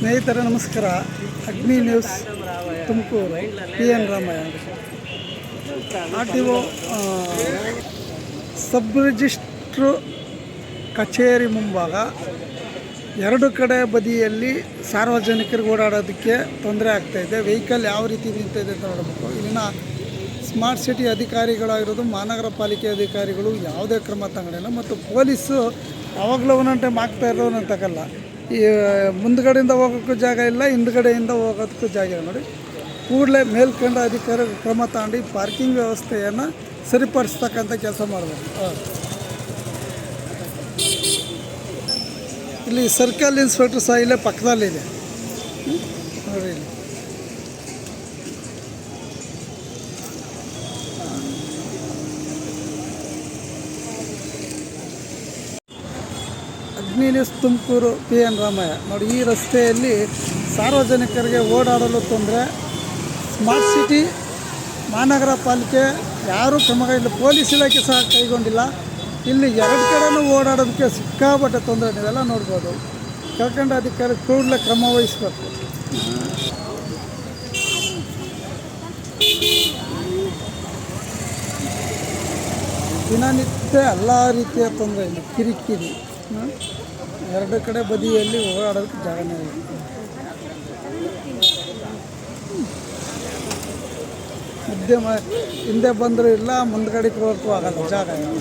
ಸ್ನೇಹಿತರೆ ನಮಸ್ಕಾರ. ಅಗ್ನಿ news Tumakuru, PN Ramaiah. RTO ಸಬ್ ರಿಜಿಸ್ಟ್ರು ಕಚೇರಿ ಮುಂಭಾಗ ಎರಡು ಕಡೆ ಬದಿಯಲ್ಲಿ ಸಾರ್ವಜನಿಕರಿಗೆ ಓಡಾಡೋದಕ್ಕೆ ತೊಂದರೆ ಆಗ್ತಾಯಿದೆ. ವೆಹಿಕಲ್ ಯಾವ ರೀತಿ ನಿಂತಿದೆ ಅಂತ ನೋಡಬೇಕು. ಇಲ್ಲಿನ ಸ್ಮಾರ್ಟ್ ಸಿಟಿ ಅಧಿಕಾರಿಗಳಾಗಿರೋದು, ಮಹಾನಗರ ಪಾಲಿಕೆ ಅಧಿಕಾರಿಗಳು ಯಾವುದೇ ಕ್ರಮ ತಗೊಂಡಿಲ್ಲ. ಮತ್ತು ಪೊಲೀಸು ಯಾವಾಗಲೂ ಒಂದೊಂದು ಟೈಮ್ ಆಗ್ತಾ ಇರೋನು ತಗೊಲ್ಲ. ಈ ಮುಂದ್ಗಡೆಯಿಂದ ಹೋಗೋಕ್ಕೂ ಜಾಗ ಇಲ್ಲ, ಹಿಂದ್ಗಡೆಯಿಂದ ಹೋಗೋದಕ್ಕೂ ಜಾಗ ಇಲ್ಲ. ನೋಡಿ, ಕೂಡಲೇ ಮೇಲ್ಕಂಡ ಅಧಿಕಾರಿಗಳು ಕ್ರಮ ತಗೊಂಡು ಪಾರ್ಕಿಂಗ್ ವ್ಯವಸ್ಥೆಯನ್ನು ಸರಿಪಡಿಸ್ತಕ್ಕಂಥ ಕೆಲಸ ಮಾಡಬೇಕು. ಇಲ್ಲಿ ಸರ್ಕಲ್ ಇನ್ಸ್ಪೆಕ್ಟರ್ ಸಹ ಇಲ್ಲೇ ಪಕ್ಕದಲ್ಲಿದೆ ನೋಡಿ. ಇಲ್ಲಿ ಅಗ್ನಿ ನ್ಯೂಸ್ ತುಮಕೂರು, PN ರಾಮಯ್ಯ. ನೋಡಿ, ಈ ರಸ್ತೆಯಲ್ಲಿ ಸಾರ್ವಜನಿಕರಿಗೆ ಓಡಾಡಲು ತೊಂದರೆ. ಸ್ಮಾರ್ಟ್ ಸಿಟಿ ಮಹಾನಗರ ಪಾಲಿಕೆ ಯಾರೂ ಕ್ರಮಗಳಿಲ್ಲ, ಪೊಲೀಸ್ ಇಲಾಖೆ ಸಹ ಕೈಗೊಂಡಿಲ್ಲ. ಇಲ್ಲಿ ಎರಡು ಕಡೆನೂ ಓಡಾಡೋದಕ್ಕೆ ಸಿಕ್ಕಾಪಟ್ಟೆ ತೊಂದರೆ. ನೀವೆಲ್ಲ ನೋಡ್ಬೋದು. ಕೆಳಕಂಡ ಅಧಿಕಾರಿ ಕೂಡಲೇ ಕ್ರಮ ವಹಿಸಬೇಕು. ದಿನನಿತ್ಯ ಎಲ್ಲ ರೀತಿಯ ತೊಂದರೆ, ಇಲ್ಲಿ ಕಿರಿಕಿರಿ. ಎರಡು ಕಡೆ ಬದಿಯಲ್ಲಿ ಓಡಾಡೋದಕ್ಕೆ ಜಾಗನೇ ಇಲ್ಲ. ಹಿಂದೆ ಬಂದರೂ ಇಲ್ಲ, ಮುಂದ್ಗಡೆ ಹೋಗೋಕ್ಕೂ ಆಗಲ್ಲ, ಜಾಗ ಇಲ್ಲ.